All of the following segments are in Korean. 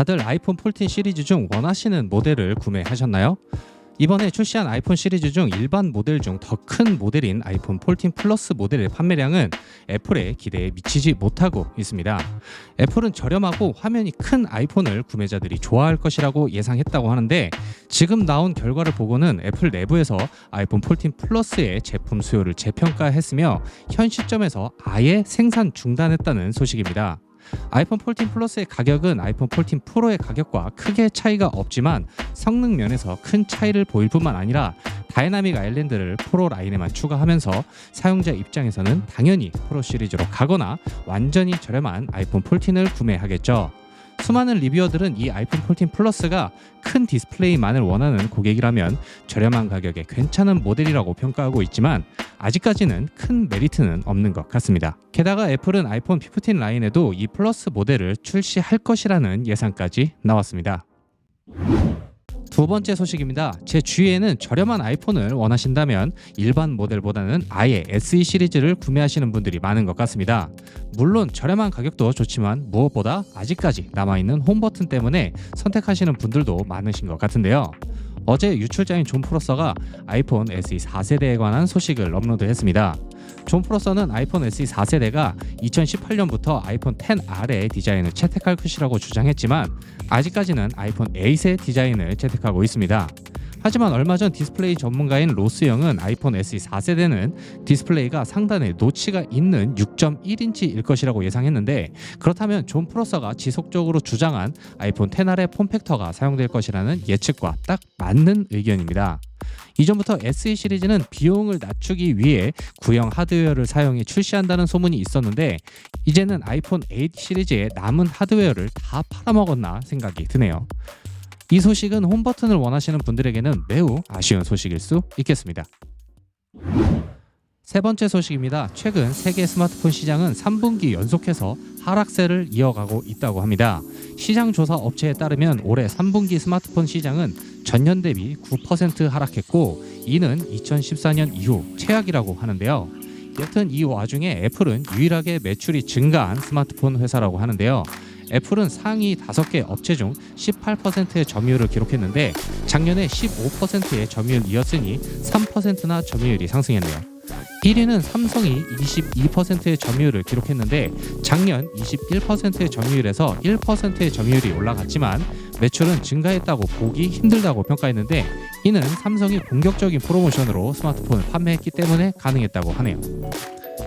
다들 아이폰 14 시리즈 중 원하시는 모델을 구매하셨나요? 이번에 출시한 아이폰 시리즈 중 일반 모델 중 더 큰 모델인 아이폰 14 플러스 모델의 판매량은 애플의 기대에 미치지 못하고 있습니다. 애플은 저렴하고 화면이 큰 아이폰을 구매자들이 좋아할 것이라고 예상했다고 하는데, 지금 나온 결과를 보고는 애플 내부에서 아이폰 14 플러스의 제품 수요를 재평가했으며 현 시점에서 아예 생산 중단했다는 소식입니다. 아이폰 14 플러스의 가격은 아이폰 14 프로의 가격과 크게 차이가 없지만 성능 면에서 큰 차이를 보일 뿐만 아니라 다이나믹 아일랜드를 프로 라인에만 추가하면서 사용자 입장에서는 당연히 프로 시리즈로 가거나 완전히 저렴한 아이폰 14을 구매하겠죠. 수많은 리뷰어들은 이 아이폰 14 플러스가 큰 디스플레이만을 원하는 고객이라면 저렴한 가격에 괜찮은 모델이라고 평가하고 있지만 아직까지는 큰 메리트는 없는 것 같습니다. 게다가 애플은 아이폰 15 라인에도 이 플러스 모델을 출시할 것이라는 예상까지 나왔습니다. 두 번째 소식입니다. 제 주위에는 저렴한 아이폰을 원하신다면 일반 모델보다는 아예 SE 시리즈를 구매하시는 분들이 많은 것 같습니다. 물론 저렴한 가격도 좋지만 무엇보다 아직까지 남아있는 홈 버튼 때문에 선택하시는 분들도 많으신 것 같은데요. 어제 유출자인 존 프로서가 아이폰 SE 4세대에 관한 소식을 업로드했습니다. 존 프로서는 아이폰 SE 4세대가 2018년부터 아이폰 XR의 디자인을 채택할 것이라고 주장했지만 아직까지는 아이폰 8의 디자인을 채택하고 있습니다. 하지만 얼마 전 디스플레이 전문가인 로스 영은 아이폰 SE 4세대는 디스플레이가 상단에 노치가 있는 6.1인치일 것이라고 예상했는데, 그렇다면 존 프로서가 지속적으로 주장한 아이폰 XR의 폼팩터가 사용될 것이라는 예측과 딱 맞는 의견입니다. 이전부터 SE 시리즈는 비용을 낮추기 위해 구형 하드웨어를 사용해 출시한다는 소문이 있었는데, 이제는 아이폰 8 시리즈의 남은 하드웨어를 다 팔아먹었나 생각이 드네요. 이 소식은 홈 버튼을 원하시는 분들에게는 매우 아쉬운 소식일 수 있겠습니다. 세 번째 소식입니다. 최근 세계 스마트폰 시장은 3분기 연속해서 하락세를 이어가고 있다고 합니다. 시장 조사 업체에 따르면 올해 3분기 스마트폰 시장은 전년 대비 9% 하락했고, 이는 2014년 이후 최악이라고 하는데요. 여튼 이 와중에 애플은 유일하게 매출이 증가한 스마트폰 회사라고 하는데요. 애플은 상위 5개 업체 중 18%의 점유율을 기록했는데 작년에 15%의 점유율이었으니 3%나 점유율이 상승했네요. 1위는 삼성이 22%의 점유율을 기록했는데 작년 21%의 점유율에서 1%의 점유율이 올라갔지만 매출은 증가했다고 보기 힘들다고 평가했는데, 이는 삼성이 공격적인 프로모션으로 스마트폰을 판매했기 때문에 가능했다고 하네요.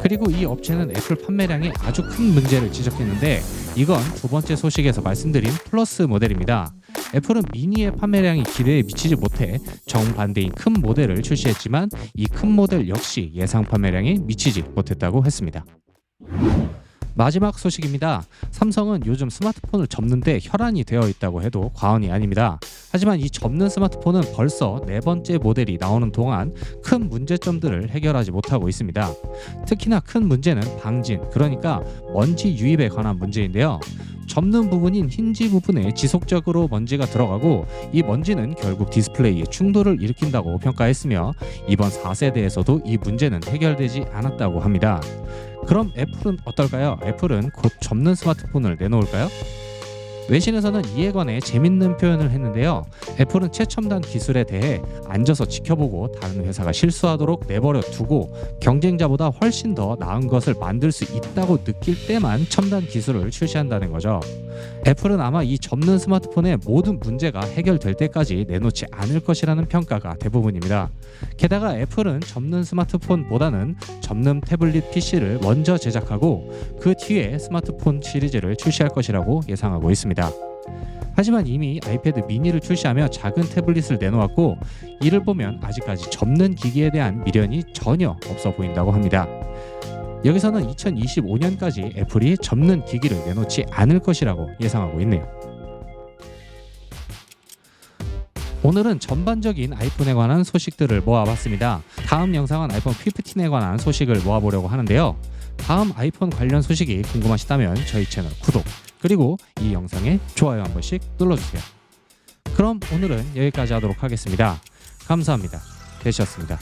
그리고 이 업체는 애플 판매량에 아주 큰 문제를 지적했는데, 이건 두 번째 소식에서 말씀드린 플러스 모델입니다. 애플은 미니의 판매량이 기대에 미치지 못해 정반대인 큰 모델을 출시했지만 이 큰 모델 역시 예상 판매량에 미치지 못했다고 했습니다. 마지막 소식입니다. 삼성은 요즘 스마트폰을 접는데 혈안이 되어 있다고 해도 과언이 아닙니다. 하지만 이 접는 스마트폰은 벌써 4번째 모델이 나오는 동안 큰 문제점들을 해결하지 못하고 있습니다. 특히나 큰 문제는 방진, 그러니까 먼지 유입에 관한 문제인데요. 접는 부분인 힌지 부분에 지속적으로 먼지가 들어가고 이 먼지는 결국 디스플레이에 충돌을 일으킨다고 평가했으며 이번 4세대에서도 이 문제는 해결되지 않았다고 합니다. 그럼 애플은 어떨까요? 애플은 곧 접는 스마트폰을 내놓을까요? 외신에서는 이에 관해 재밌는 표현을 했는데요. 애플은 최첨단 기술에 대해 앉아서 지켜보고 다른 회사가 실수하도록 내버려 두고 경쟁자보다 훨씬 더 나은 것을 만들 수 있다고 느낄 때만 첨단 기술을 출시한다는 거죠. 애플은 아마 이 접는 스마트폰의 모든 문제가 해결될 때까지 내놓지 않을 것이라는 평가가 대부분입니다. 게다가 애플은 접는 스마트폰보다는 접는 태블릿 PC를 먼저 제작하고 그 뒤에 스마트폰 시리즈를 출시할 것이라고 예상하고 있습니다. 하지만 이미 아이패드 미니를 출시하며 작은 태블릿을 내놓았고, 이를 보면 아직까지 접는 기기에 대한 미련이 전혀 없어 보인다고 합니다. 여기서는 2025년까지 애플이 접는 기기를 내놓지 않을 것이라고 예상하고 있네요. 오늘은 전반적인 아이폰에 관한 소식들을 모아봤습니다. 다음 영상은 아이폰 15에 관한 소식을 모아보려고 하는데요. 다음 아이폰 관련 소식이 궁금하시다면 저희 채널 구독, 그리고 이 영상에 좋아요 한 번씩 눌러주세요. 그럼 오늘은 여기까지 하도록 하겠습니다. 감사합니다. 되셨습니다.